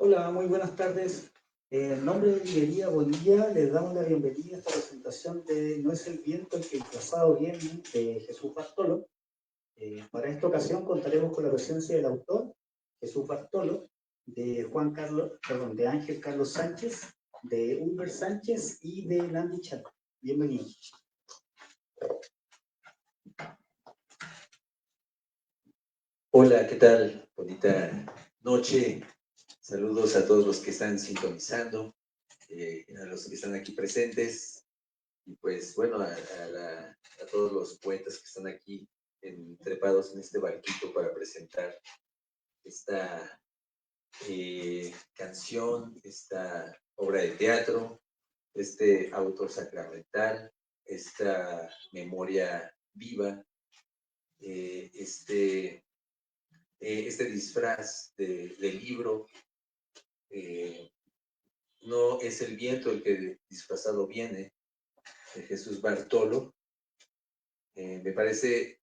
Hola, muy buenas tardes. En nombre de Librería Bolivia, les damos la bienvenida a esta presentación de No es el viento el que el trazado viene, de Jesús Bartolo. Para esta ocasión contaremos con la presencia del autor, Jesús Bartolo, de Juan Carlos, perdón, de Ángel Carlos Sánchez, de Humber Sánchez y de Landy Chaco. Bienvenidos. Hola, ¿qué tal? Bonita noche. Saludos a todos los que están sintonizando, a los que están aquí presentes y pues bueno, a todos los poetas que están aquí trepados en este barquito para presentar esta canción, esta obra de teatro, este autor sacramental, esta memoria viva, este disfraz de libro. No es el viento el que disfrazado viene, de Jesús Bartolo. Me parece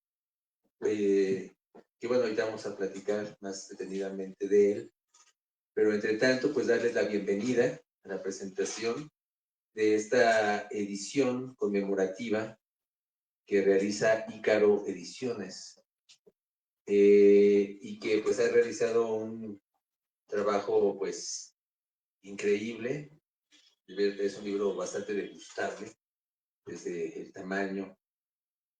que bueno, ahorita vamos a platicar más detenidamente de él, pero entre tanto, pues darles la bienvenida a la presentación de esta edición conmemorativa que realiza Ícaro Ediciones, y que pues ha realizado un trabajo pues increíble. Es un libro bastante degustable desde el tamaño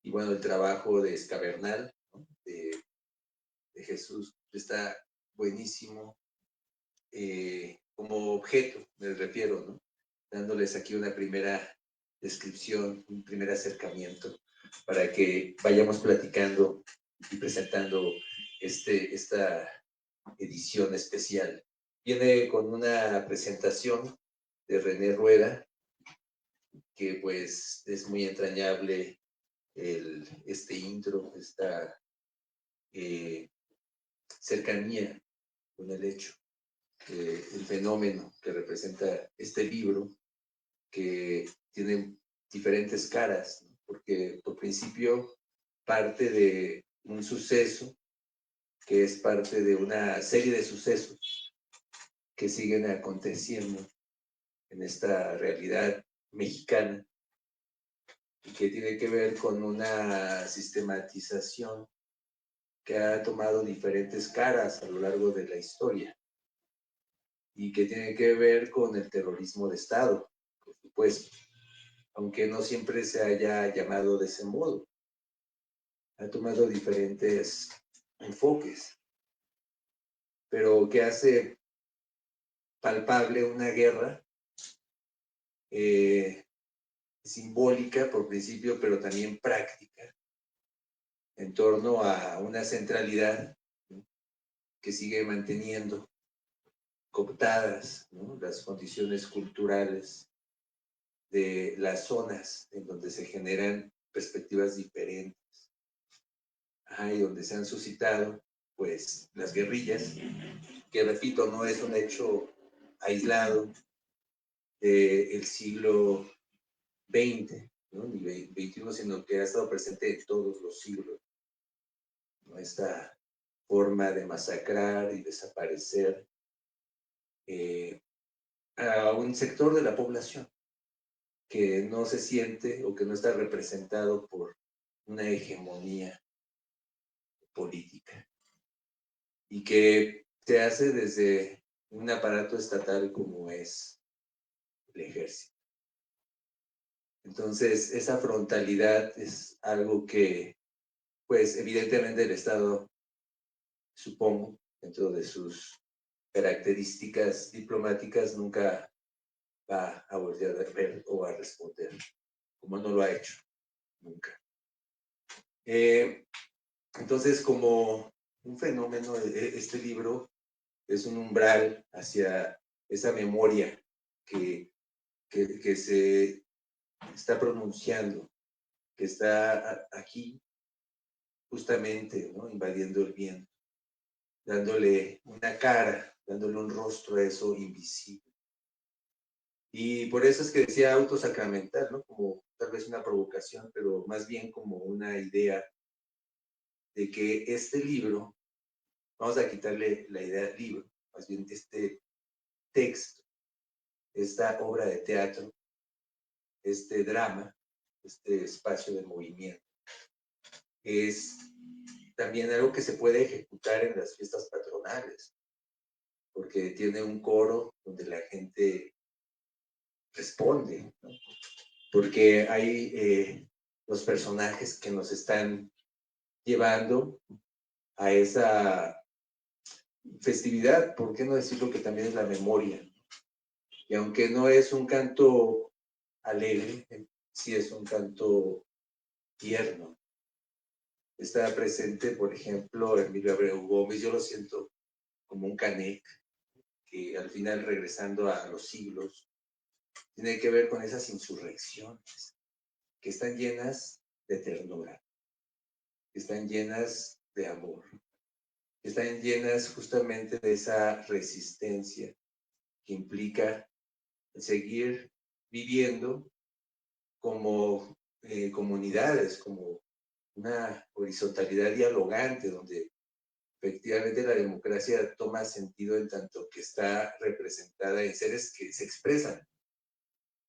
y bueno, el trabajo de Escabernal, ¿no? de Jesús está buenísimo. Como objeto me refiero, ¿no? Dándoles aquí una primera descripción, un primer acercamiento para que vayamos platicando y presentando esta edición especial. Viene con una presentación de René Rueda, que pues es muy entrañable este intro, esta cercanía con el hecho, el fenómeno que representa este libro, que tiene diferentes caras, ¿no? Porque por principio parte de un suceso que es parte de una serie de sucesos que siguen aconteciendo en esta realidad mexicana y que tiene que ver con una sistematización que ha tomado diferentes caras a lo largo de la historia y que tiene que ver con el terrorismo de Estado, por supuesto, aunque no siempre se haya llamado de ese modo. Ha tomado diferentes enfoques, pero que hace palpable una guerra simbólica por principio, pero también práctica, en torno a una centralidad, ¿no? Que sigue manteniendo cooptadas, ¿no? Las condiciones culturales de las zonas en donde se generan perspectivas diferentes, y donde se han suscitado pues las guerrillas, que repito, no es un hecho aislado del siglo XX, ¿no? Ni XXI, sino que ha estado presente en todos los siglos, ¿no? Esta forma de masacrar y desaparecer a un sector de la población que no se siente o que no está representado por una hegemonía política y que se hace desde un aparato estatal como es el ejército. Entonces, esa frontalidad es algo que, pues, evidentemente el Estado, supongo, dentro de sus características diplomáticas, nunca va a volver a ver o a responder, como no lo ha hecho nunca. Entonces, como un fenómeno, este libro es un umbral hacia esa memoria que se está pronunciando, que está aquí justamente, ¿no? Invadiendo el viento, dándole una cara, dándole un rostro a eso invisible. Y por eso es que decía autosacramental, ¿no? Como tal vez una provocación, pero más bien como una idea de que este libro, vamos a quitarle la idea del libro, más bien este texto, esta obra de teatro, este drama, este espacio de movimiento, es también algo que se puede ejecutar en las fiestas patronales, porque tiene un coro donde la gente responde, ¿no? Porque hay los personajes que nos están llevando a esa festividad, ¿por qué no decirlo que también es la memoria? Y aunque no es un canto alegre, sí es un canto tierno. Está presente, por ejemplo, Emilio Abreu Gómez, yo lo siento como un Canek, que al final, regresando a los siglos, tiene que ver con esas insurrecciones que están llenas de ternura, que están llenas de amor, que están llenas justamente de esa resistencia que implica seguir viviendo como comunidades, como una horizontalidad dialogante, donde efectivamente la democracia toma sentido en tanto que está representada en seres que se expresan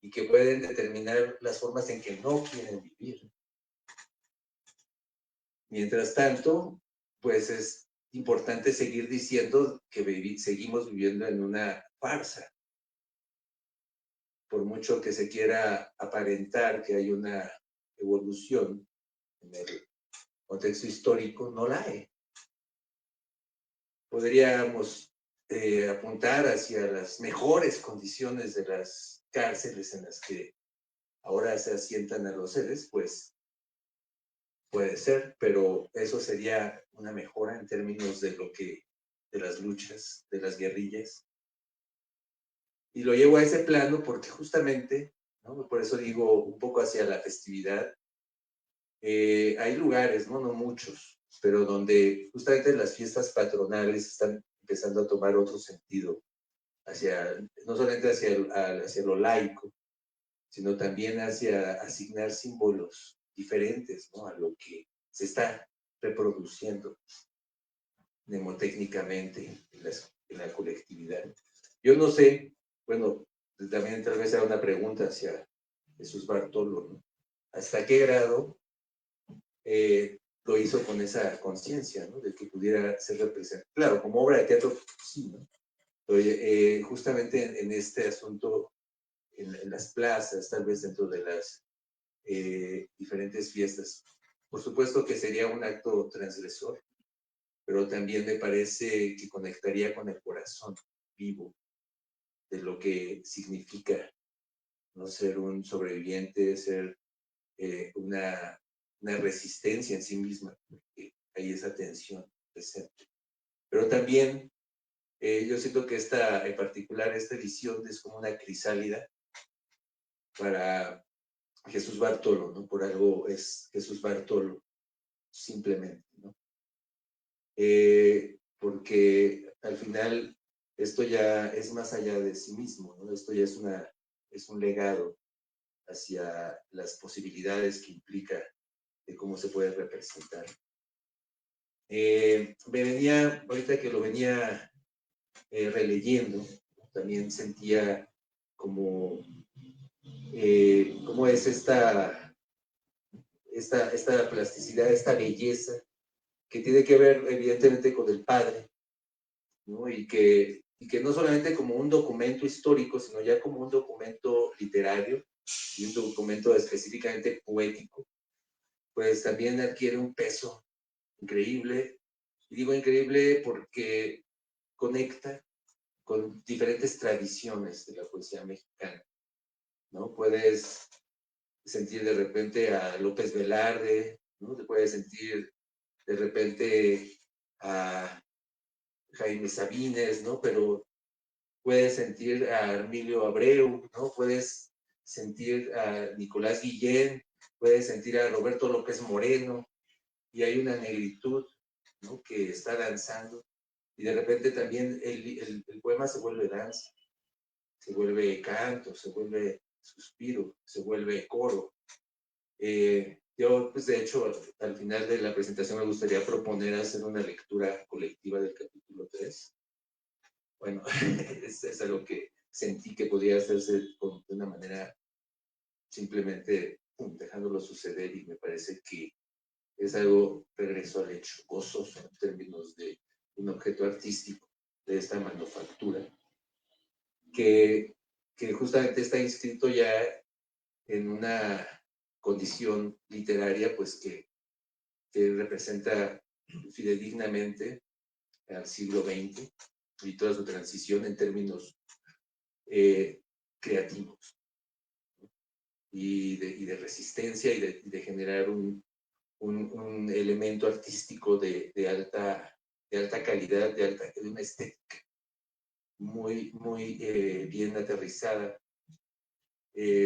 y que pueden determinar las formas en que no quieren vivir. Mientras tanto, pues es importante seguir diciendo que seguimos viviendo en una farsa. Por mucho que se quiera aparentar que hay una evolución en el contexto histórico, no la hay. Podríamos apuntar hacia las mejores condiciones de las cárceles en las que ahora se asientan a los seres, pues puede ser, pero eso sería una mejora en términos de de las luchas, de las guerrillas. Y lo llevo a ese plano porque justamente, ¿no? Por eso digo un poco hacia la festividad. Hay lugares, ¿no? No muchos, pero donde justamente las fiestas patronales están empezando a tomar otro sentido, no solamente hacia lo laico, sino también hacia asignar símbolos diferentes, ¿no? A lo que se está reproduciendo mnemotécnicamente en la colectividad. Yo no sé, bueno, también tal vez era una pregunta hacia Jesús Bartolo, ¿no? ¿Hasta qué grado lo hizo con esa conciencia, ¿no? De que pudiera ser representado? Claro, como obra de teatro, sí, ¿no? Pero, justamente en este asunto, en las plazas, tal vez dentro de las diferentes fiestas. Por supuesto que sería un acto transgresor, pero también me parece que conectaría con el corazón vivo de lo que significa, ¿no? Ser un sobreviviente, ser una resistencia en sí misma, porque hay esa tensión presente. Pero también yo siento que en particular esta edición es como una crisálida para Jesús Bartolo, ¿no? Por algo es Jesús Bartolo, simplemente, ¿no? Porque al final esto ya es más allá de sí mismo, ¿no? Esto ya es un legado hacia las posibilidades que implica de cómo se puede representar. Me venía, ahorita que lo venía releyendo, también sentía como cómo es esta plasticidad, esta belleza, que tiene que ver evidentemente con el padre, ¿no? Y que no solamente como un documento histórico, sino ya como un documento literario y un documento específicamente poético, pues también adquiere un peso increíble. Y digo increíble porque conecta con diferentes tradiciones de la poesía mexicana, ¿no? Puedes sentir de repente a López Velarde, ¿no? Te puedes sentir de repente a Jaime Sabines, ¿no? Pero puedes sentir a Emilio Abreu, ¿no? Puedes sentir a Nicolás Guillén, puedes sentir a Roberto López Moreno, y hay una negritud, ¿no? Que está danzando, y de repente también el poema se vuelve danza, se vuelve canto, se vuelve suspiro, se vuelve coro. Yo, pues de hecho, al final de la presentación me gustaría proponer hacer una lectura colectiva del capítulo 3, bueno, es algo que sentí que podía hacerse de una manera simplemente dejándolo suceder, y me parece que es algo, regreso al hecho, gozoso en términos de un objeto artístico de esta manufactura, que justamente está inscrito ya en una condición literaria, pues que representa fidedignamente al siglo XX y toda su transición en términos creativos, y de resistencia, y de generar un elemento artístico de alta calidad, de una estética muy bien aterrizada,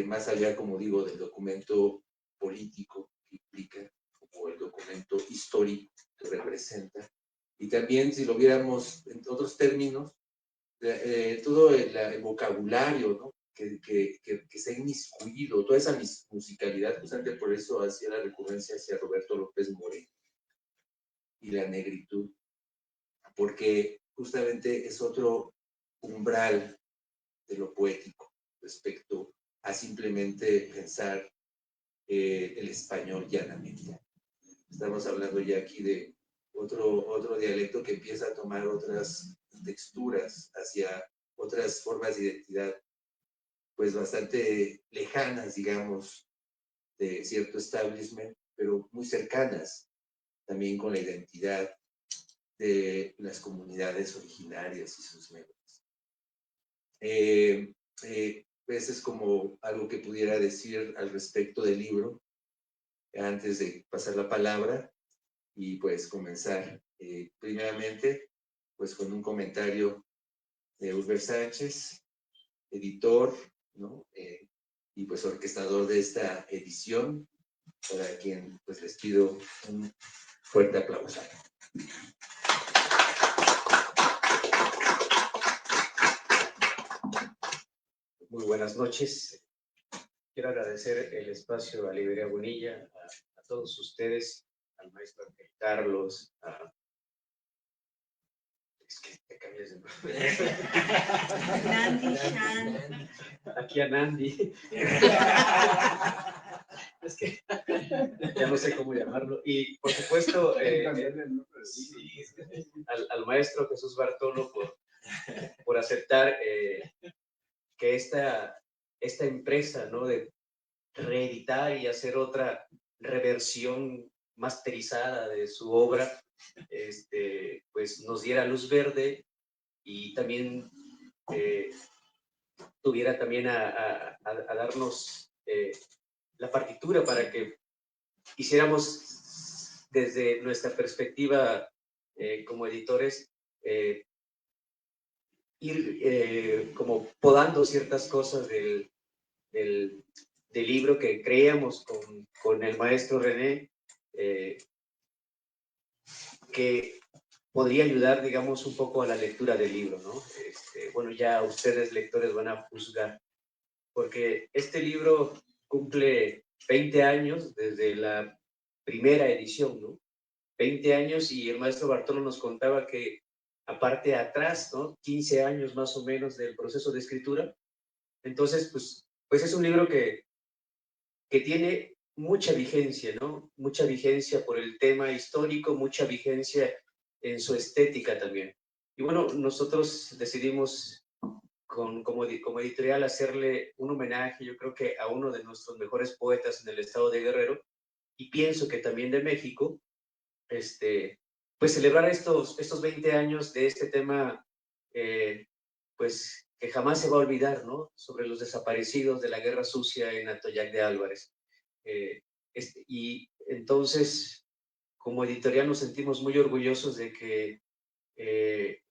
más allá, como digo, del documento político que implica, como el documento histórico que representa. Y también, si lo viéramos en otros términos, todo el vocabulario, ¿no?, que se ha inmiscuido, toda esa musicalidad, justamente por eso hacía la recurrencia hacia Roberto López Moreno y la negritud, porque justamente es otro umbral de lo poético respecto a simplemente pensar el español llanamente. Estamos hablando ya aquí de otro dialecto que empieza a tomar otras texturas hacia otras formas de identidad, pues bastante lejanas, digamos, de cierto establishment, pero muy cercanas también con la identidad de las comunidades originarias y sus lenguas. Pues es como algo que pudiera decir al respecto del libro, antes de pasar la palabra y pues comenzar. Primeramente, pues con un comentario de Ulver Sánchez, editor, ¿no?, y pues orquestador de esta edición, para quien pues les pido un fuerte aplauso. Muy buenas noches. Quiero agradecer el espacio a Librería Bonilla, a todos ustedes, al maestro Carlos, es que te cambias de nombre. Nandi, Shan. Aquí a Nandi. Es que ya no sé cómo llamarlo. Y por supuesto, al maestro Jesús Bartolo por aceptar que esta empresa, ¿no?, de reeditar y hacer otra reversión masterizada de su obra, pues nos diera luz verde, y también tuviera también a darnos la partitura para que hiciéramos desde nuestra perspectiva como editores, ir como podando ciertas cosas del libro que creíamos con el maestro René, que podría ayudar, digamos, un poco a la lectura del libro, ¿no? Bueno, ya ustedes lectores van a juzgar, porque este libro cumple 20 años desde la primera edición, ¿no? 20 años, y el maestro Bartolo nos contaba que aparte atrás, ¿no?, 15 años más o menos del proceso de escritura. Entonces, pues es un libro que tiene mucha vigencia, ¿no? Mucha vigencia por el tema histórico, mucha vigencia en su estética también. Y bueno, nosotros decidimos como editorial hacerle un homenaje, yo creo que a uno de nuestros mejores poetas en el estado de Guerrero, y pienso que también de México, pues celebrar estos 20 años de este tema, pues que jamás se va a olvidar, ¿no?, sobre los desaparecidos de la Guerra Sucia en Atoyac de Álvarez. Y entonces, como editorial, nos sentimos muy orgullosos de que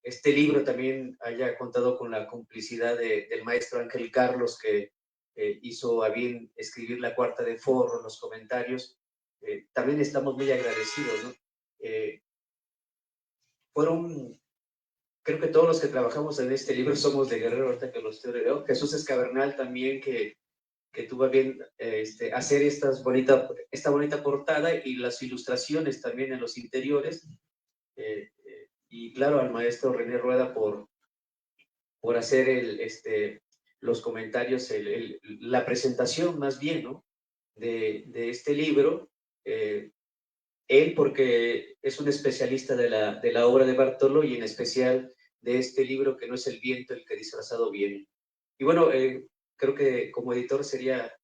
este libro también haya contado con la complicidad del maestro Ángel Carlos, que hizo a bien escribir la cuarta de forro, los comentarios. También estamos muy agradecidos, ¿no? Creo que todos los que trabajamos en este libro somos de Guerrero, ahorita que los teoreo. Jesús Escabernal también, que tuvo a bien hacer esta bonita portada, y las ilustraciones también en los interiores. Y claro, al maestro René Rueda por por hacer los comentarios, la presentación más bien, ¿no? de este libro. Él porque es un especialista de la obra de Bartolo y en especial de este libro que no es el viento el que disfrazado viene. Y bueno, creo que como editor sería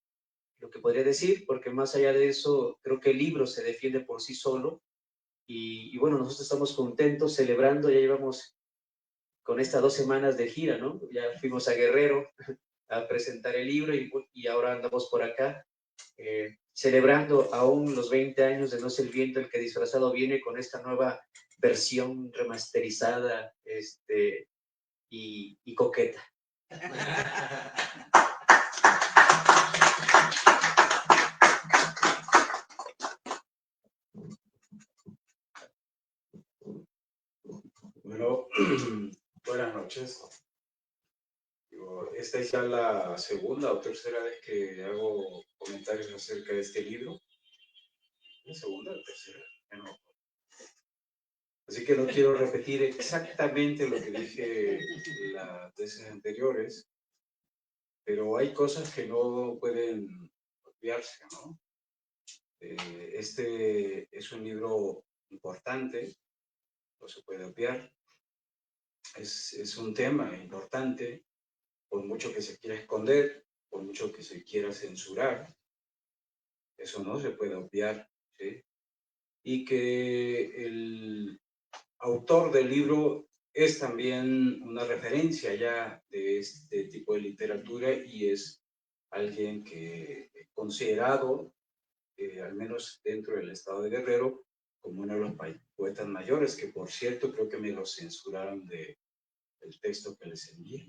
lo que podría decir, porque más allá de eso, creo que el libro se defiende por sí solo. Y bueno, nosotros estamos contentos, celebrando, ya llevamos con estas 2 semanas de gira, ¿no? Ya fuimos a Guerrero a presentar el libro y ahora andamos por acá, celebrando aún los 20 años de No es el viento el que disfrazado viene, con esta nueva versión remasterizada y coqueta. Bueno, buenas noches. Esta es ya la segunda o tercera vez que hago comentarios acerca de este libro. ¿La segunda o tercera? No. Así que no quiero repetir exactamente lo que dije las veces anteriores, pero hay cosas que no pueden olvidarse, ¿no? Este es un libro importante, no se puede obviar. Es un tema importante, por mucho que se quiera esconder, por mucho que se quiera censurar, eso no se puede obviar, ¿sí? Y que el autor del libro es también una referencia ya de este tipo de literatura y es alguien que es considerado, al menos dentro del estado de Guerrero, como uno de los poetas mayores, que por cierto creo que me lo censuraron del texto que les envié.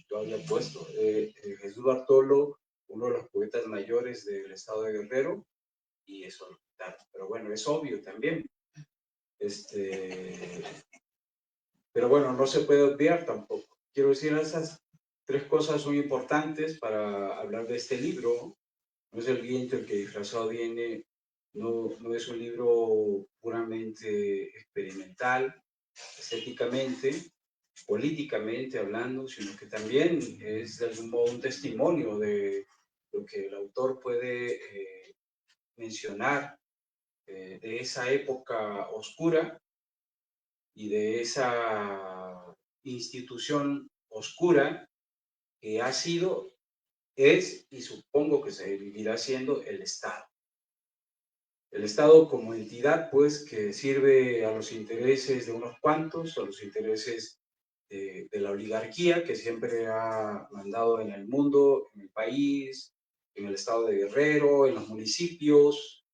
Yo había puesto Jesús Bartolo, uno de los poetas mayores del estado de Guerrero, y eso lo quitaron. Pero bueno, es obvio también. Pero bueno, no se puede obviar tampoco. Quiero decir, esas 3 cosas son importantes para hablar de este libro. No es el viento el que disfrazado viene, no es un libro puramente experimental, estéticamente, políticamente hablando, sino que también es de algún modo un testimonio de lo que el autor puede mencionar de esa época oscura y de esa institución oscura que ha sido, es y supongo que seguirá siendo el Estado. El Estado como entidad, pues, que sirve a los intereses de unos cuantos, a los intereses de la oligarquía que siempre ha mandado en el mundo, en el país, en el estado de Guerrero, en los municipios,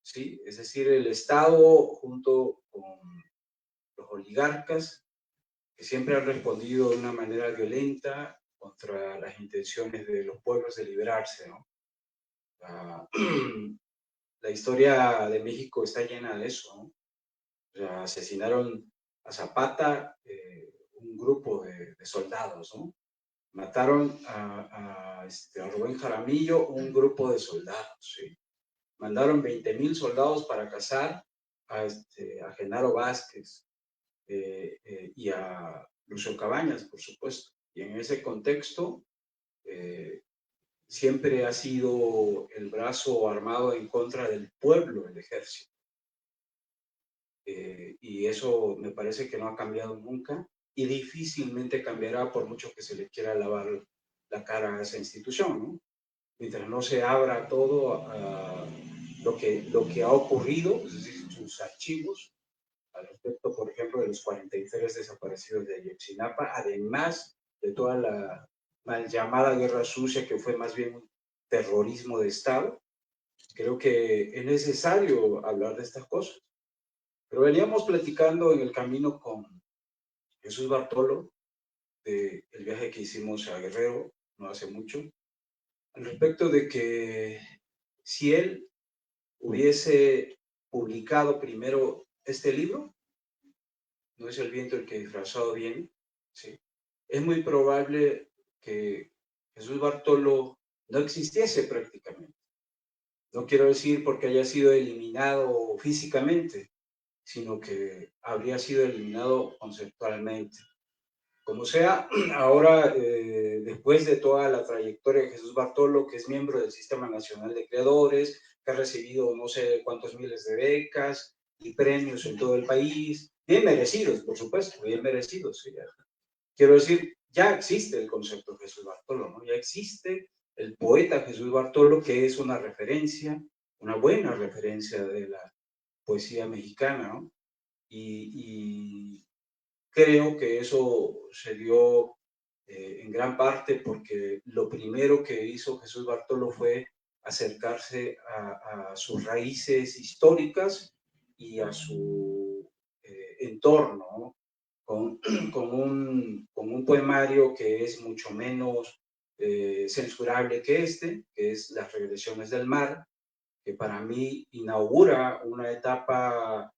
¿sí? Es decir, el Estado junto con los oligarcas que siempre han respondido de una manera violenta contra las intenciones de los pueblos de liberarse, ¿no? La historia de México está llena de eso, ¿no? O sea, asesinaron a Zapata, un grupo de soldados, ¿no? Mataron a Rubén Jaramillo, un grupo de soldados, ¿sí? Mandaron 20,000 soldados para cazar a Genaro Vázquez y a Lucio Cabañas, por supuesto. Y en ese contexto, siempre ha sido el brazo armado en contra del pueblo, el ejército. Y eso me parece que no ha cambiado nunca y difícilmente cambiará por mucho que se le quiera lavar la cara a esa institución, ¿no? Mientras no se abra todo a lo que ha ocurrido, es decir, sus archivos, al respecto, por ejemplo, de los 43 desaparecidos de Ayotzinapa, además de toda la mal llamada guerra sucia, que fue más bien un terrorismo de Estado. Creo que es necesario hablar de estas cosas. Pero veníamos platicando en el camino con Jesús Bartolo del viaje que hicimos a Guerrero no hace mucho, al respecto de que si él hubiese publicado primero este libro, No es el viento el que disfrazado viene, ¿sí? Es muy probable que Jesús Bartolo no existiese prácticamente. No quiero decir porque haya sido eliminado físicamente, sino que habría sido eliminado conceptualmente. Como sea, ahora, después de toda la trayectoria de Jesús Bartolo, que es miembro del Sistema Nacional de Creadores, que ha recibido no sé cuántos miles de becas y premios en todo el país, bien merecidos, por supuesto, bien merecidos. ¿Sí? Quiero decir, ya existe el concepto de Jesús Bartolo, ¿no? Ya existe el poeta Jesús Bartolo, que es una referencia, una buena referencia de la poesía mexicana, ¿no? Y creo que eso se dio en gran parte porque lo primero que hizo Jesús Bartolo fue acercarse a sus raíces históricas y a su entorno, ¿no? con, con un poemario que es mucho menos censurable que este, que es Las regresiones del mar, que para mí inaugura una etapa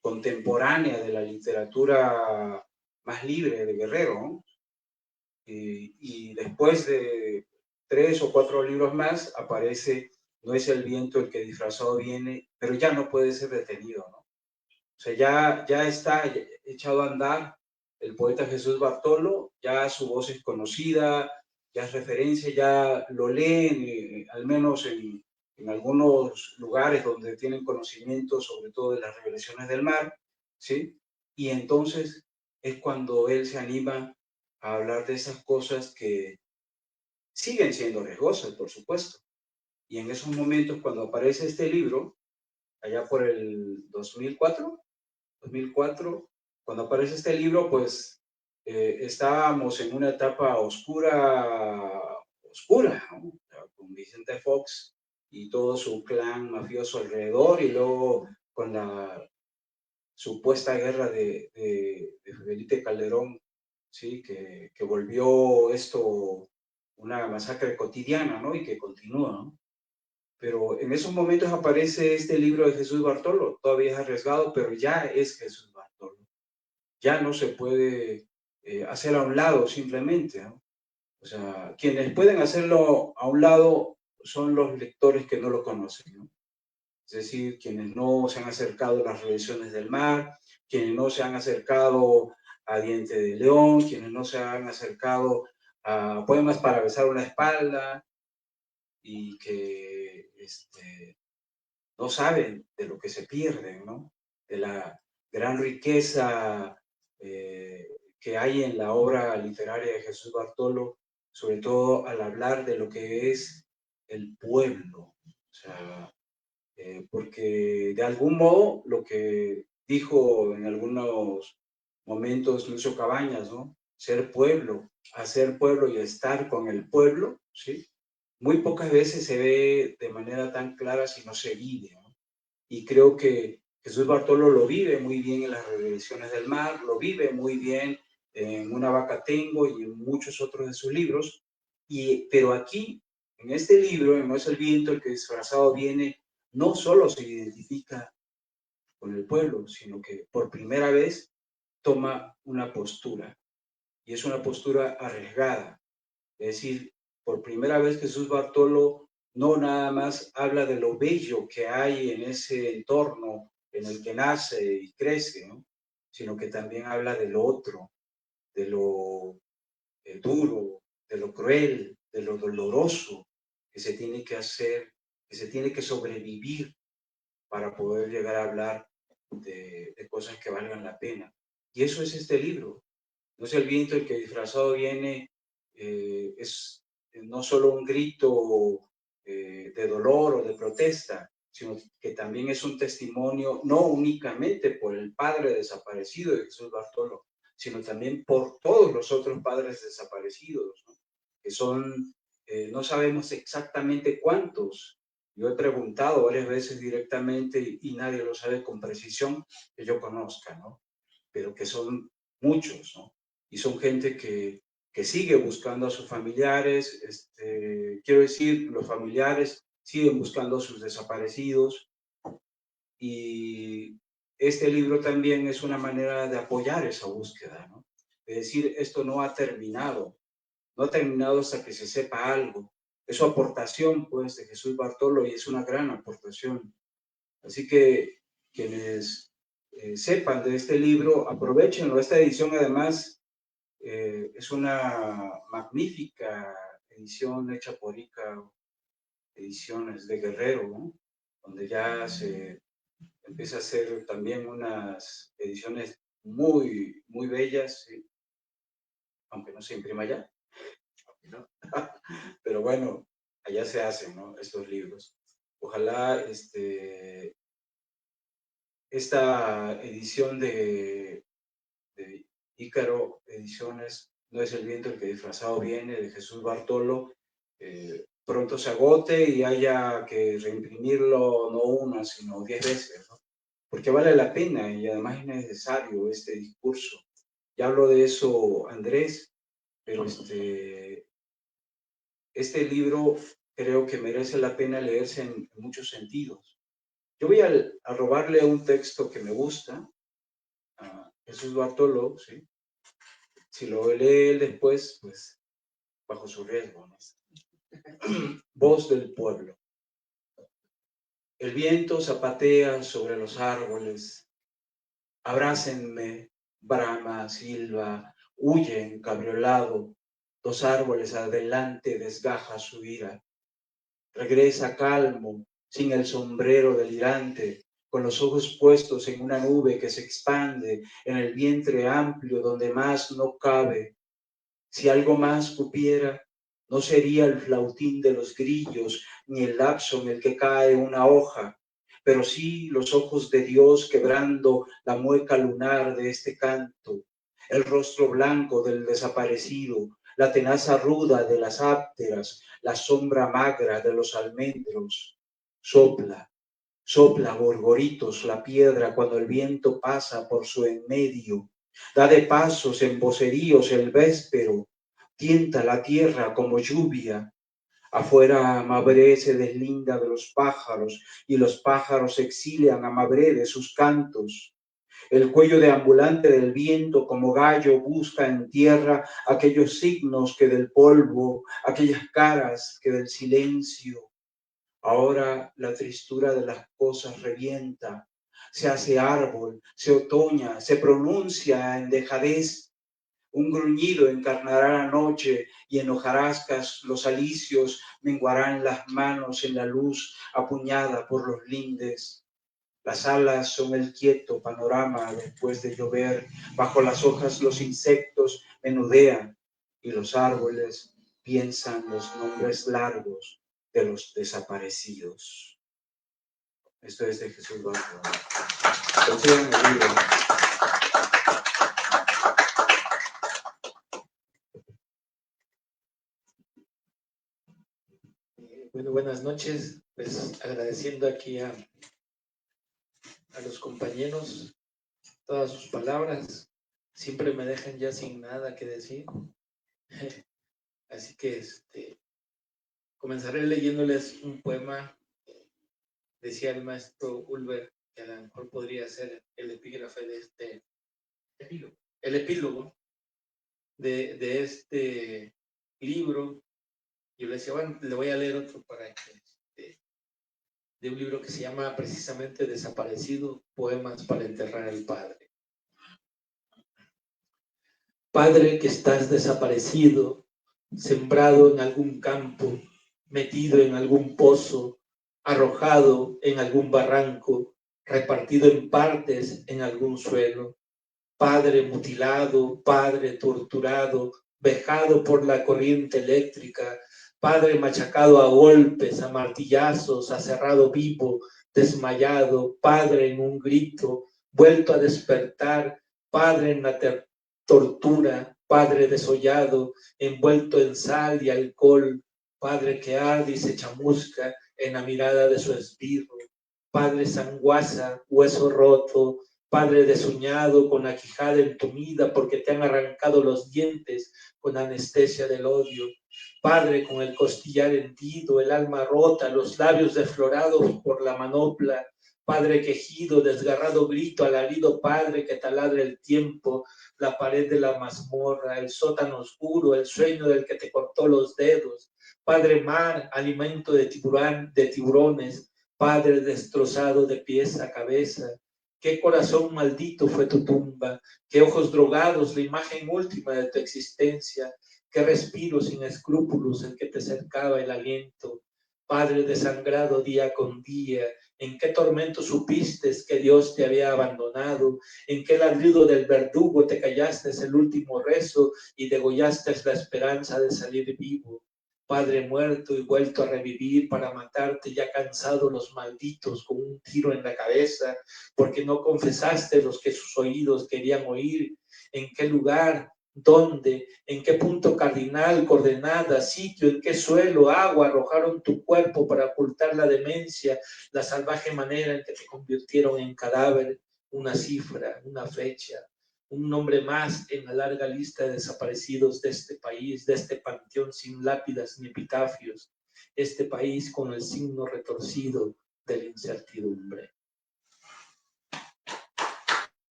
contemporánea de la literatura más libre de Guerrero, ¿no? Y después de 3 o 4 libros más aparece No es el viento el que disfrazado viene, pero ya no puede ser detenido, ¿no? O sea, ya está echado a andar el poeta Jesús Bartolo, ya su voz es conocida, ya es referencia, ya lo leen, al menos en algunos lugares donde tienen conocimiento sobre todo de las revelaciones del mar, ¿sí? Y entonces es cuando él se anima a hablar de esas cosas que siguen siendo riesgosas, por supuesto. Y en esos momentos, cuando aparece este libro, allá por el 2004, cuando aparece este libro, pues estábamos en una etapa oscura, ¿no? Con Vicente Fox y todo su clan mafioso alrededor, y luego con la supuesta guerra de Felipe Calderón, ¿sí? Que volvió esto una masacre cotidiana, ¿no? Y que continúa, ¿no? Pero en esos momentos aparece este libro de Jesús Bartolo, todavía es arriesgado, pero ya es Jesús Bartolo. Ya no se puede hacer a un lado simplemente, ¿no? O sea, quienes pueden hacerlo a un lado son los lectores que no lo conocen, ¿no? Es decir, quienes no se han acercado a las revisiones del mar, quienes no se han acercado a Diente de León, quienes no se han acercado a Poemas para besar una espalda, y que no saben de lo que se pierden, ¿no? De la gran riqueza que hay en la obra literaria de Jesús Bartolo, sobre todo al hablar de lo que es el pueblo. O sea, porque de algún modo lo que dijo en algunos momentos Lucio Cabañas, ¿no? Ser pueblo, hacer pueblo y estar con el pueblo, ¿sí? Muy pocas veces se ve de manera tan clara si no se vive, ¿no? Y creo que Jesús Bartolo lo vive muy bien en las revelaciones del mar, lo vive muy bien en Una vaca tengo y en muchos otros de sus libros, pero aquí, en este libro, en No es el viento el que disfrazado viene, no solo se identifica con el pueblo, sino que por primera vez toma una postura, y es una postura arriesgada. Es decir, por primera vez Jesús Bartolo no nada más habla de lo bello que hay en ese entorno en el que nace y crece, ¿no? Sino que también habla de lo otro, de lo duro, de lo cruel, de lo doloroso que se tiene que hacer, que se tiene que sobrevivir para poder llegar a hablar de cosas que valgan la pena. Y eso es este libro. No es el viento el que disfrazado viene, es no solo un grito de dolor o de protesta, sino que también es un testimonio no únicamente por el padre desaparecido de Jesús Bartolo, sino también por todos los otros padres desaparecidos, ¿no? Que son, no sabemos exactamente cuántos. Yo he preguntado varias veces directamente y nadie lo sabe con precisión que yo conozca, ¿no? Pero que son muchos, ¿no? Y son gente que sigue buscando a sus familiares, quiero decir, los familiares siguen buscando a sus desaparecidos, y este libro también es una manera de apoyar esa búsqueda, ¿no? Es decir, esto no ha terminado, no ha terminado hasta que se sepa algo. Es su aportación, pues, de Jesús Bartolo, y es una gran aportación. Así que quienes sepan de este libro, aprovechenlo. Esta edición, además, Es una magnífica edición hecha por ICA Ediciones de Guerrero, ¿no? Donde ya se empieza a hacer también unas ediciones muy, muy bellas, ¿sí? Aunque no se imprima allá, ¿no? Pero bueno, allá se hacen, ¿no? Estos libros. Ojalá esta edición de Ícaro Ediciones, No es el viento el que disfrazado viene, de Jesús Bartolo, pronto se agote y haya que reimprimirlo no una, sino 10 veces, ¿no? Porque vale la pena y además es necesario este discurso. Ya hablo de eso, Andrés, pero este libro creo que merece la pena leerse en muchos sentidos. Yo voy a robarle un texto que me gusta, a Jesús Bartolo, ¿sí? Si lo lee él después, pues bajo su riesgo, ¿no? Voz del pueblo. El viento zapatea sobre los árboles. Abrácenme, brama, silba, huye encabriolado. Dos árboles adelante desgaja su ira. Regresa calmo, sin el sombrero delirante, con los ojos puestos en una nube que se expande en el vientre amplio donde más no cabe. Si algo más cupiera, no sería el flautín de los grillos, ni el lapso en el que cae una hoja, pero sí los ojos de Dios quebrando la mueca lunar de este canto, el rostro blanco del desaparecido, la tenaza ruda de las ápteras, la sombra magra de los almendros. Sopla, sopla, gorgoritos, la piedra cuando el viento pasa por su en medio. Da de pasos en voceríos el véspero, tienta la tierra como lluvia. Afuera Mabré se deslinda de los pájaros y los pájaros exilian a Mabré de sus cantos. El cuello deambulante del viento como gallo busca en tierra aquellos signos que del polvo, aquellas caras que del silencio. Ahora la tristura de las cosas revienta, se hace árbol, se otoña, se pronuncia en dejadez. Un gruñido encarnará la noche y en hojarascas los alicios menguarán las manos en la luz apuñada por los lindes. Las alas son el quieto panorama después de llover, bajo las hojas los insectos menudean y los árboles piensan los nombres largos de los desaparecidos. Esto es de Jesús Bartolo. Consigan el libro. Bueno, buenas noches. Pues agradeciendo aquí a los compañeros todas sus palabras. Siempre me dejan ya sin nada que decir. Así que comenzaré leyéndoles un poema. Decía el maestro Ulver que a lo mejor podría ser el epígrafe de el epílogo de este libro. Yo le decía, bueno, le voy a leer otro para que de un libro que se llama precisamente Desaparecido, poemas para enterrar al padre. Padre que estás desaparecido, sembrado en algún campo, metido en algún pozo, arrojado en algún barranco, repartido en partes en algún suelo. Padre mutilado, padre torturado, vejado por la corriente eléctrica, padre machacado a golpes, a martillazos, aserrado vivo, desmayado, padre en un grito, vuelto a despertar, padre en la tortura, padre desollado, envuelto en sal y alcohol, padre que arde y se chamusca en la mirada de su esbirro, padre sanguaza, hueso roto, padre desuñado con la quijada entumida porque te han arrancado los dientes con anestesia del odio, padre con el costillar hendido, el alma rota, los labios desflorados por la manopla, padre quejido, desgarrado grito, alarido padre que taladra el tiempo, la pared de la mazmorra, el sótano oscuro, el sueño del que te cortó los dedos, padre mar, alimento de tiburones, padre destrozado de pies a cabeza, Qué corazón maldito fue tu tumba, qué ojos drogados, la imagen última de tu existencia, qué respiro sin escrúpulos en que te cercaba el aliento. Padre desangrado día con día, en qué tormento supiste que Dios te había abandonado, en qué ladrido del verdugo te callaste el último rezo y degollaste la esperanza de salir vivo. Padre muerto y vuelto a revivir para matarte ya cansados los malditos con un tiro en la cabeza, porque no confesaste los que sus oídos querían oír. ¿En qué lugar? ¿Dónde? ¿En qué punto cardinal, coordenada, sitio, en qué suelo, agua arrojaron tu cuerpo para ocultar la demencia, la salvaje manera en que te convirtieron en cadáver? Una cifra, una fecha, un nombre más en la larga lista de desaparecidos de este país, de este panteón sin lápidas ni epitafios, este país con el signo retorcido de la incertidumbre.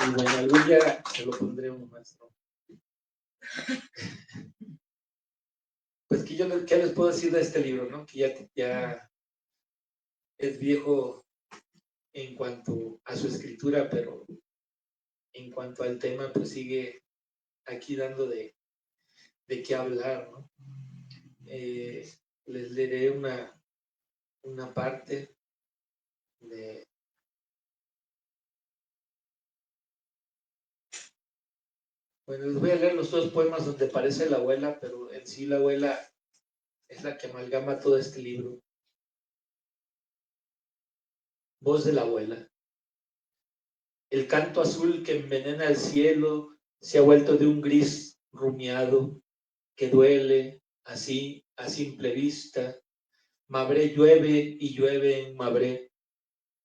Y bueno, algún día se lo pondré un maestro. Pues que ¿qué les puedo decir de este libro, no? Que ya es viejo en cuanto a su escritura, pero en cuanto al tema, pues sigue aquí dando de qué hablar, ¿no? Les leeré una parte de... Bueno, les voy a leer los dos poemas donde aparece la abuela, pero en sí la abuela es la que amalgama todo este libro. Voz de la abuela. El canto azul que envenena el cielo se ha vuelto de un gris rumiado que duele así a simple vista. Mabré llueve y llueve en Mabré.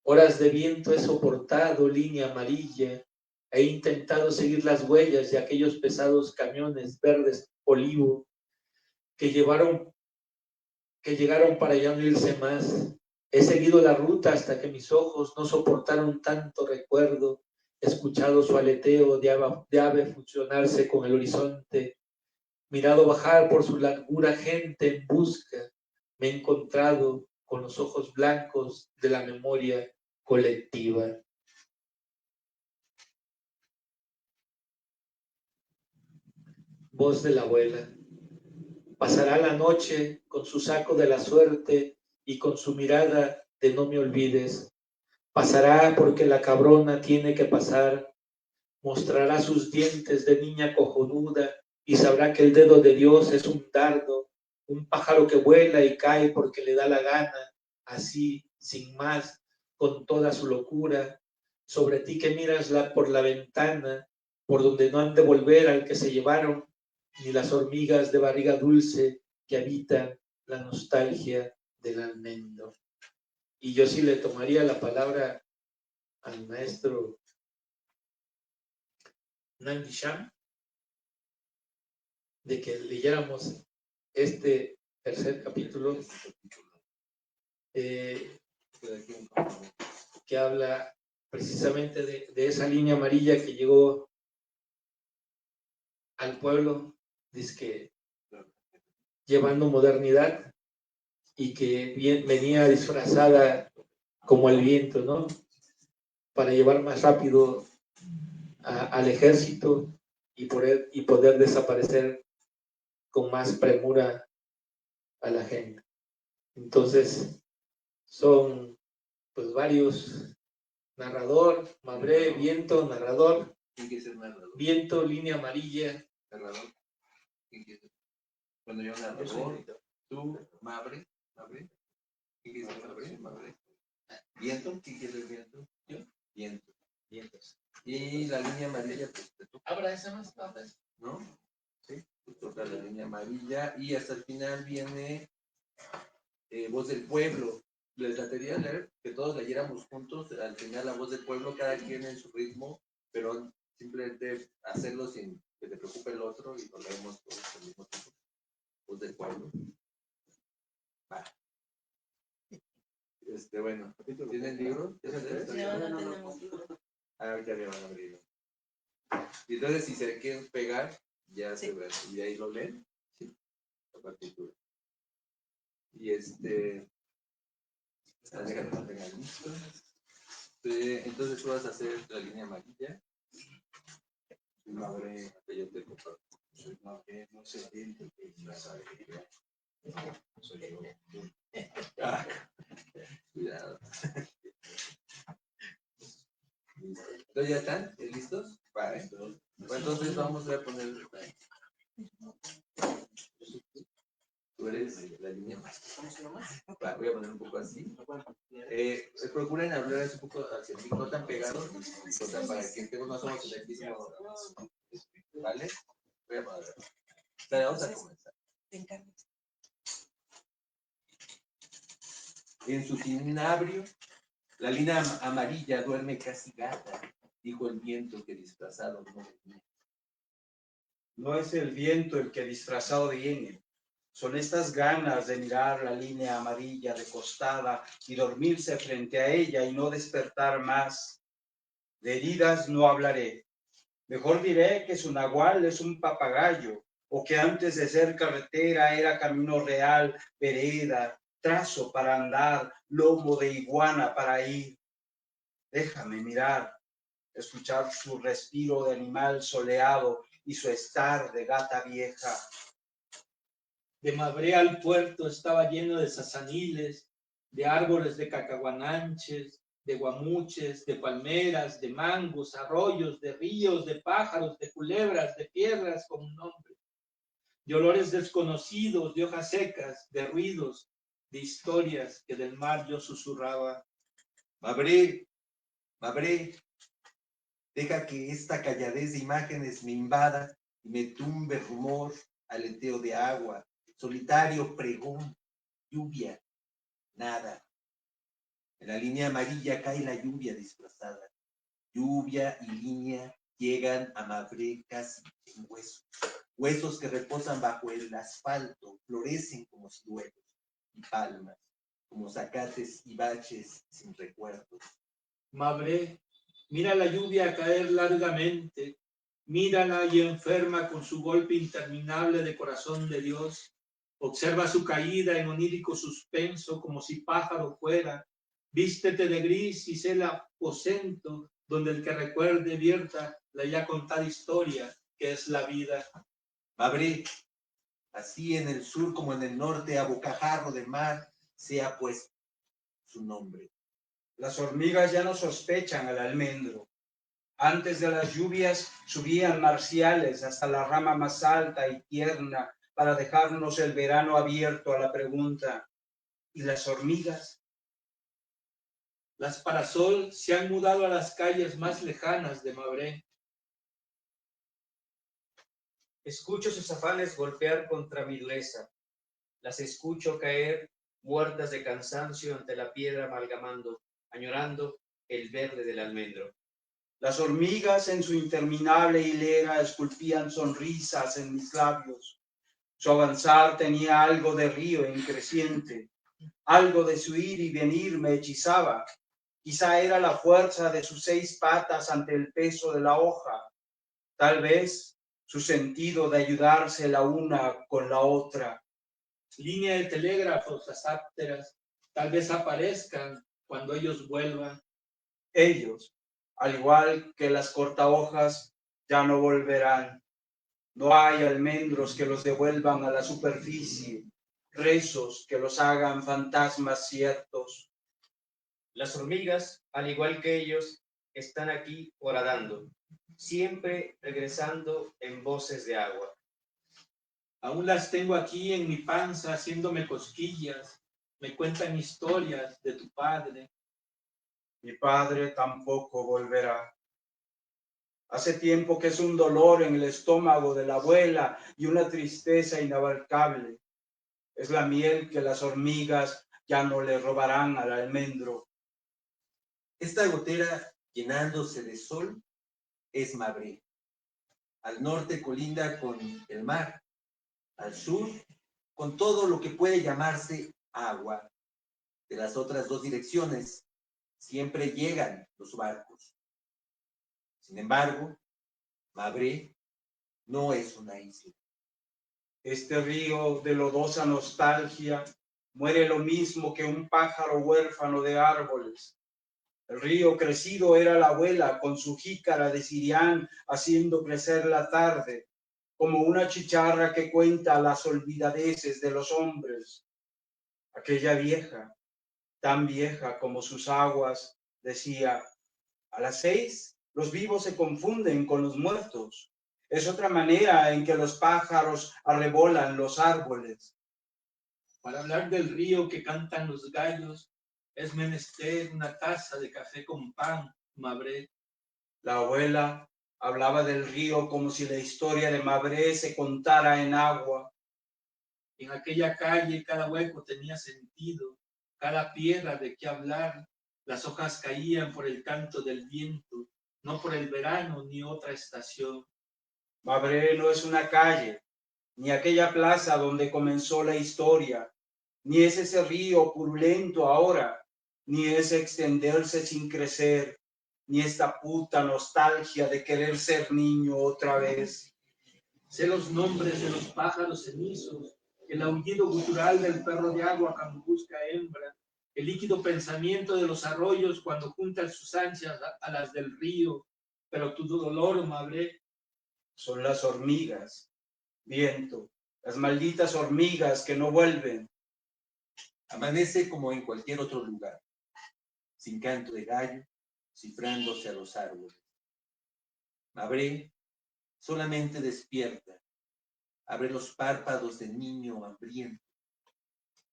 Horas de viento he soportado línea amarilla. He intentado seguir las huellas de aquellos pesados camiones verdes olivo que llegaron para ya no irse más. He seguido la ruta hasta que mis ojos no soportaron tanto recuerdo, he escuchado su aleteo de ave fusionarse con el horizonte, mirado bajar por su largura gente en busca, me he encontrado con los ojos blancos de la memoria colectiva. Voz de la abuela. Pasará la noche con su saco de la suerte y con su mirada de no me olvides. Pasará porque la cabrona tiene que pasar. Mostrará sus dientes de niña cojonuda y sabrá que el dedo de Dios es un dardo, un pájaro que vuela y cae porque le da la gana, así, sin más, con toda su locura. Sobre ti que miras por la ventana, por donde no han de volver al que se llevaron, ni las hormigas de barriga dulce que habitan la nostalgia del almendro. Y yo sí le tomaría la palabra al maestro Nandi Sham de que leyéramos este tercer capítulo que habla precisamente de esa línea amarilla que llegó al pueblo, dizque llevando modernidad y que venía disfrazada como el viento, ¿no? Para llevar más rápido al ejército y poder desaparecer con más premura a la gente. Entonces, son pues varios: narrador, Mabré, viento, narrador, ¿Quién quiere ser narrador? viento, línea amarilla. Narrador. ¿Quién quiere ser? Bueno, yo narrador, tú, Mabré. ¿Quién quiere ser Mabré? Viento, ¿quién quiere ser viento? Yo. Vientos. Y la línea amarilla, pues te toca. Abra esa más, abra esa. ¿No? Sí, pues toca la línea amarilla y hasta el final viene Voz del Pueblo. Les latería leer que todos leyéramos juntos al final la Voz del Pueblo, cada quien en su ritmo, pero simplemente hacerlo sin que te preocupe el otro y lo leemos todos al mismo tiempo. Voz del Pueblo. Va. Bueno, ¿tienen libro? No, no tenemos libro. Ah, ya me van a abrir. Y entonces, si se quieren pegar, ya Sí. se ve. Y de ahí lo leen. Sí. La partitura. Y Déjame que lo tenga listo. Entonces tú vas a hacer la línea amarilla. Mabré, que yo te comparto. Soy Mabré, no sé bien de qué la sabe. Soy yo. Cuidado. Listo. ¿Entonces ya están? ¿Listos? Vale. Entonces vamos a poner. Tú eres la línea más. Voy a poner un poco así. Procuren hablar un poco hacia ti, no tan pegados, o sea, para que no somos el mismo. ¿Vale? Voy a poner. Pero vamos a comenzar. En su tinabrio, la línea amarilla duerme casi gata, dijo el viento que disfrazado no venía. No es el viento el que disfrazado viene. Son estas ganas de mirar la línea amarilla recostada y dormirse frente a ella y no despertar más. De heridas no hablaré. Mejor diré que su nahual es un papagayo, o que antes de ser carretera era camino real, vereda, trazo para andar, lomo de iguana para ir. Déjame mirar, escuchar su respiro de animal soleado y su estar de gata vieja. De Mabré al puerto estaba lleno de sazaniles, de árboles de cacahuananches, de guamuches, de palmeras, de mangos, arroyos, de ríos, de pájaros, de culebras, de piedras con un nombre, de olores desconocidos, de hojas secas, de ruidos, de historias que del mar yo susurraba. Mabré, Mabré, deja que esta calladez de imágenes me invada y me tumbe rumor, aleteo de agua, solitario pregón, lluvia, nada. En la línea amarilla cae la lluvia disfrazada. Lluvia y línea llegan a Mabré casi en huesos. Huesos que reposan bajo el asfalto, florecen como ciruelos y palmas, como zacates y baches sin recuerdos. Mabré, mira la lluvia caer largamente, mírala y enferma con su golpe interminable de corazón de Dios. Observa su caída en onírico suspenso como si pájaro fuera. Vístete de gris y sé el aposento donde el que recuerde vierta la ya contada historia que es la vida. Mabré, así en el sur como en el norte, a bocajarro de mar, sea pues su nombre. Las hormigas ya no sospechan al almendro. Antes de las lluvias subían marciales hasta la rama más alta y tierna para dejarnos el verano abierto a la pregunta: ¿y las hormigas? Las parasol se han mudado a las calles más lejanas de Mabré. Escucho sus afanes golpear contra mi dureza. Las escucho caer muertas de cansancio ante la piedra amalgamando, añorando el verde del almendro. Las hormigas en su interminable hilera esculpían sonrisas en mis labios. Su avanzar tenía algo de río en creciente, algo de su ir y venir me hechizaba. Quizá era la fuerza de sus 6 patas ante el peso de la hoja. Tal vez su sentido de ayudarse la una con la otra. Línea de telégrafos, las ápteras, tal vez aparezcan cuando ellos vuelvan. Ellos, al igual que las cortahojas, ya no volverán. No hay almendros que los devuelvan a la superficie, rezos que los hagan fantasmas ciertos. Las hormigas, al igual que ellos, están aquí horadando, siempre regresando en voces de agua. Aún las tengo aquí en mi panza haciéndome cosquillas. Me cuentan historias de tu padre. Mi padre tampoco volverá. Hace tiempo que es un dolor en el estómago de la abuela y una tristeza inabarcable. Es la miel que las hormigas ya no le robarán al almendro. Esta gotera llenándose de sol es Mabré. Al norte colinda con el mar, al sur con todo lo que puede llamarse agua. De las otras 2 direcciones siempre llegan los barcos. Sin embargo, Mabré no es una isla. Este río de lodosa nostalgia muere lo mismo que un pájaro huérfano de árboles. El río crecido era la abuela con su jícara de Sirián haciendo crecer la tarde, como una chicharra que cuenta las olvidadeces de los hombres. Aquella vieja, tan vieja como sus aguas, decía: a las 6 los vivos se confunden con los muertos. Es otra manera en que los pájaros arrebolan los árboles. Para hablar del río que cantan los gallos, es menester una taza de café con pan, Mabré. La abuela hablaba del río como si la historia de Mabré se contara en agua. En aquella calle cada hueco tenía sentido, cada piedra de qué hablar. Las hojas caían por el canto del viento, no por el verano ni otra estación. Mabré no es una calle, ni aquella plaza donde comenzó la historia, ni es ese río purulento ahora, ni es extenderse sin crecer, ni esta puta nostalgia de querer ser niño otra vez. Sé los nombres de los pájaros cenizos, el aullido gutural del perro de agua cuando busca hembra, el líquido pensamiento de los arroyos cuando juntan sus ansias a las del río. Pero tu dolor, Mabré, Son las hormigas, viento, las malditas hormigas que no vuelven. Amanece como en cualquier otro lugar, sin canto de gallo, cifrándose a los árboles. Mabré solamente despierta, abre los párpados de niño hambriento.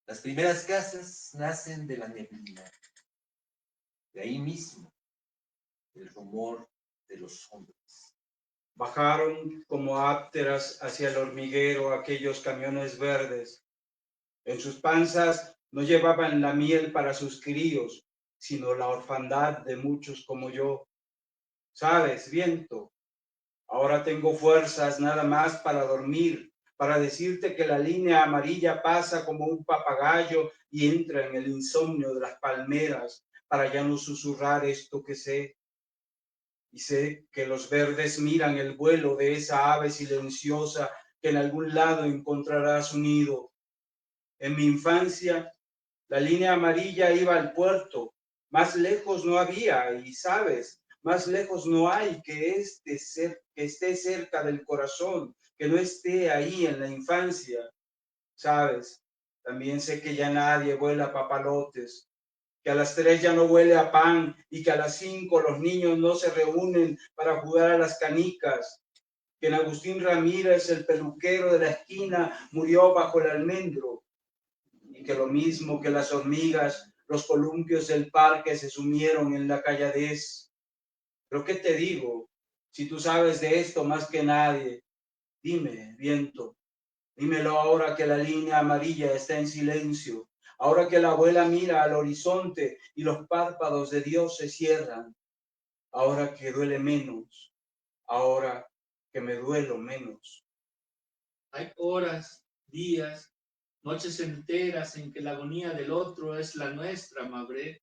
Las primeras casas nacen de la neblina, de ahí mismo, el rumor de los hombres. Bajaron como ápteras hacia el hormiguero aquellos camiones verdes. En sus panzas no llevaban la miel para sus críos, sino la orfandad de muchos como yo. ¿Sabes, viento? Ahora tengo fuerzas nada más para dormir, para decirte que la línea amarilla pasa como un papagayo y entra en el insomnio de las palmeras, para ya no susurrar esto que sé. Y sé que los verdes miran el vuelo de esa ave silenciosa que en algún lado encontrará su nido. En mi infancia, la línea amarilla iba al puerto, más lejos no había, y sabes, más lejos no hay que esté cerca del corazón, que no esté ahí en la infancia. Sabes, también sé que ya nadie vuela papalotes, que a las 3 ya no huele a pan y que a las 5 los niños no se reúnen para jugar a las canicas, que en Agustín Ramírez, el peluquero de la esquina, murió bajo el almendro, y que lo mismo que las hormigas, los columpios del parque se sumieron en la calladez. Pero ¿qué te digo? Si tú sabes de esto más que nadie, dime, viento, dímelo ahora que la línea amarilla está en silencio, ahora que la abuela mira al horizonte y los párpados de Dios se cierran, ahora que duele menos, ahora que me duelo menos. hay horas, días, noches enteras en que la agonía del otro es la nuestra, Mabré.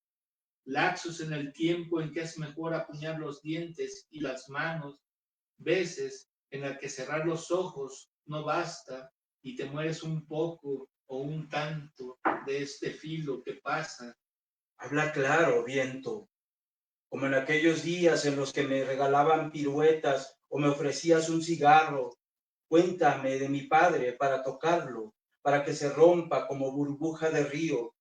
Laxos en el tiempo en que es mejor apuñar los dientes y las manos, veces en la que cerrar los ojos no basta y te mueres un poco o un tanto de este filo que pasa. Habla claro, viento, como en aquellos días en los que me regalaban piruetas o me ofrecías un cigarro. Cuéntame de mi padre para tocarlo, para que se rompa como burbuja de río.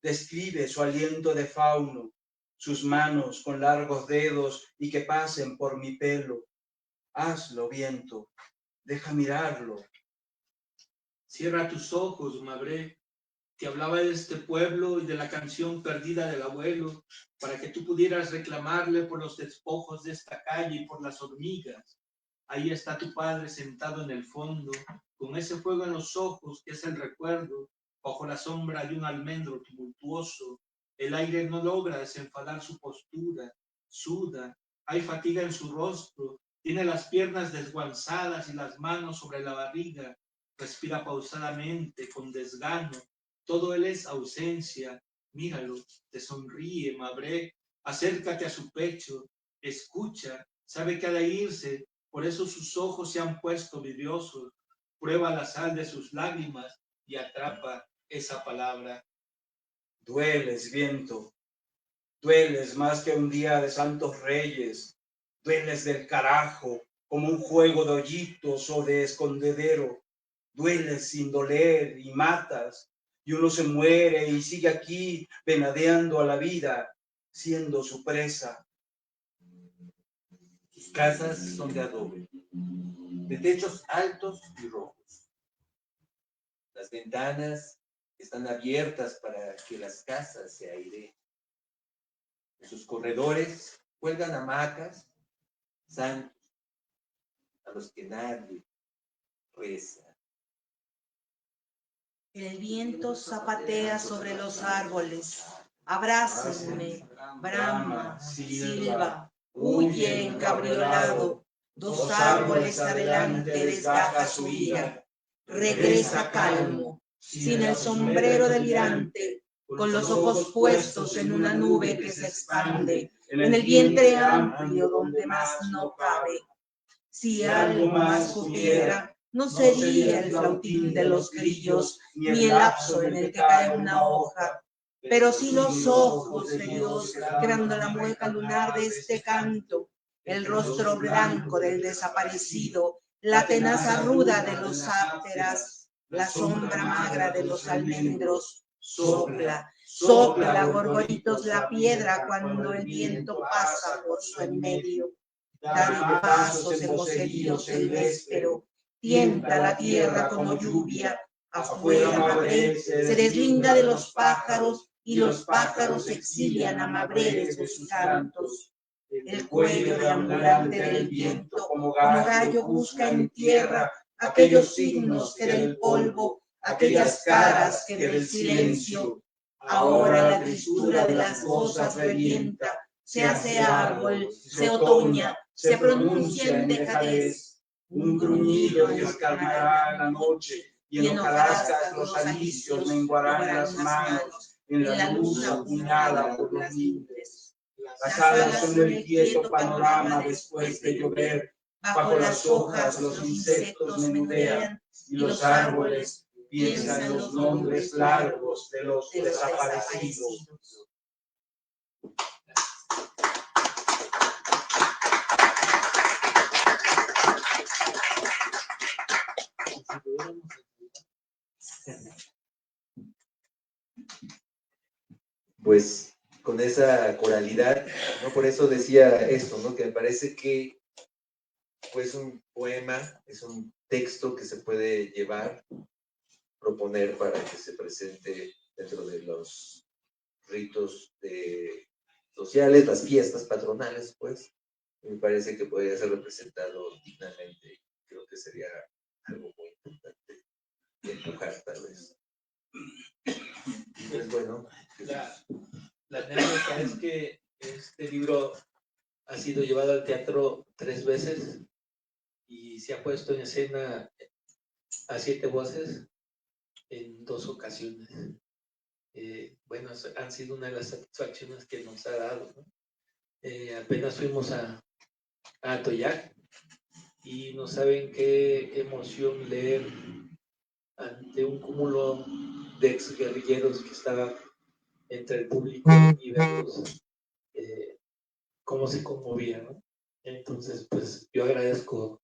Describe su aliento de fauno, sus manos con largos dedos y que pasen por mi pelo. Hazlo, viento, deja mirarlo. Cierra tus ojos, Mabré. Te hablaba de este pueblo y de la canción perdida del abuelo, para que tú pudieras reclamarle por los despojos de esta calle y por las hormigas. Ahí está tu padre sentado en el fondo, con ese fuego en los ojos que es el recuerdo, bajo la sombra de un almendro tumultuoso. El aire no logra desenfadar su postura, suda, hay fatiga en su rostro, tiene las piernas desguanzadas y las manos sobre la barriga, respira pausadamente, con desgano. Todo él es ausencia. Míralo, te sonríe, Mabré. Acércate a su pecho, escucha, sabe que ha de irse, por eso sus ojos se han puesto vidriosos. Prueba la sal de sus lágrimas y atrapa esa palabra. Dueles, viento, dueles más que un día de santos reyes, dueles del carajo, como un juego de hoyitos o de escondedero, dueles sin doler y matas, y uno se muere y sigue aquí venadeando a la vida, siendo su presa. Sus casas son de adobe, de techos altos y rojos. Las ventanas están abiertas para que las casas se aireen. En sus corredores cuelgan hamacas, santos, a los que nadie reza. El viento zapatea sobre los árboles. Abrácenme, brama, silba, huye encabriolado. Dos árboles adelante desgaja su ira. Regresa calmo, sin el sombrero delirante, con los ojos puestos en una nube que se expande, en el vientre amplio donde más no cabe. Si algo más pudiera, no sería el flautín de los grillos, ni el lapso en el que cae una hoja, pero sí los ojos de Dios creando la mueca lunar de este canto, el rostro blanco del desaparecido, la tenaza ruda de los ápteras, la sombra magra de los almendros. Sopla, sopla, gorgoritos, la piedra cuando el viento pasa por su en medio. Da de pasos en voceríos el véspero, tienta la tierra como lluvia, afuera Mabré se deslinda de los pájaros y los pájaros exilian a Mabré de sus cantos. El cuello deambulante del viento como gallo busca en tierra aquellos signos que del polvo, aquellas caras que del silencio. Ahora la tristura de las cosas revienta, se hace árbol, se otoña, se pronuncia en dejadez. Un gruñido descarnará la noche, y en hojarascas los alicios menguarán las manos en la luz apuñada por los lindes. Las alas son el quieto panorama después de llover, bajo las hojas los insectos menudean, y los árboles piensan en los nombres largos de los desaparecidos. Pues con esa coralidad, ¿no? Por eso decía esto, ¿no? Que me parece que pues un poema es un texto que se puede llevar, proponer para que se presente dentro de los ritos sociales, las fiestas patronales, pues. Me parece que podría ser representado dignamente. Creo que sería algo muy importante de empujar, tal vez. Pues bueno. La anécdota es que este libro ha sido llevado al teatro 3 veces y se ha puesto en escena a 7 voces en 2 ocasiones. Bueno, han sido una de las satisfacciones que nos ha dado, ¿no? Apenas fuimos a Atoyac y no saben qué emoción leer ante un cúmulo de exguerrilleros que estaban entre el público y verlos cómo se conmovían, ¿no? Entonces, pues yo agradezco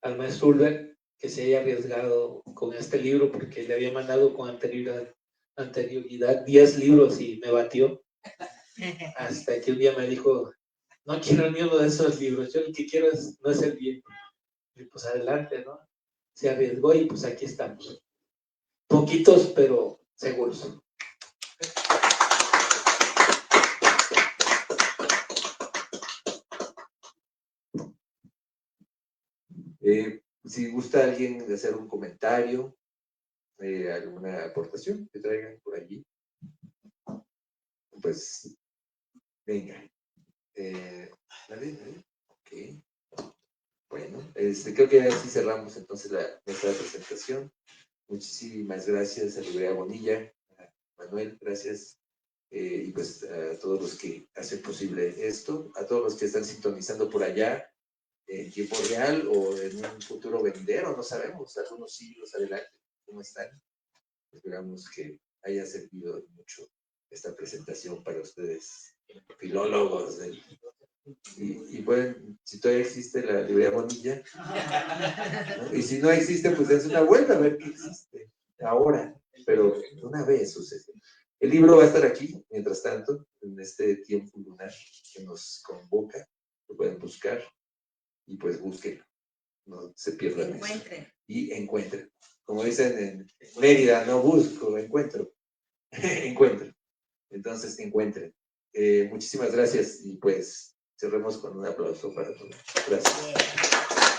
al maestro Ulver que se haya arriesgado con este libro porque le había mandado con anterioridad 10 libros y me batió. Hasta que un día me dijo, no quiero ni uno de esos libros, yo el que quiero no es el viento. Y pues adelante, ¿no? Se arriesgó y pues aquí estamos. Poquitos, pero seguros. Si gusta alguien de hacer un comentario, alguna aportación que traigan por allí, pues venga. ¿Vale? Ok. Bueno, creo que así cerramos entonces nuestra presentación. Muchísimas gracias a Librería Bonilla, a Manuel, gracias. Y pues a todos los que hacen posible esto, a todos los que están sintonizando por allá, en tiempo real o en un futuro venidero, no sabemos, algunos siglos adelante, ¿cómo están? Esperamos que haya servido mucho esta presentación para ustedes, filólogos. Y pueden, si todavía existe la librería Bonilla, ¿no? Y si no existe, pues dense una vuelta a ver qué existe ahora, pero una vez sucede. El libro va a estar aquí, mientras tanto, en este tiempo lunar que nos convoca. Lo pueden buscar y pues búsquenlo, no se pierdan eso. Encuentren. Y encuentren. Como dicen en Mérida, no busco, encuentro. Encuentro. Entonces, encuentren. Muchísimas gracias y pues cerremos con un aplauso para todos. Gracias.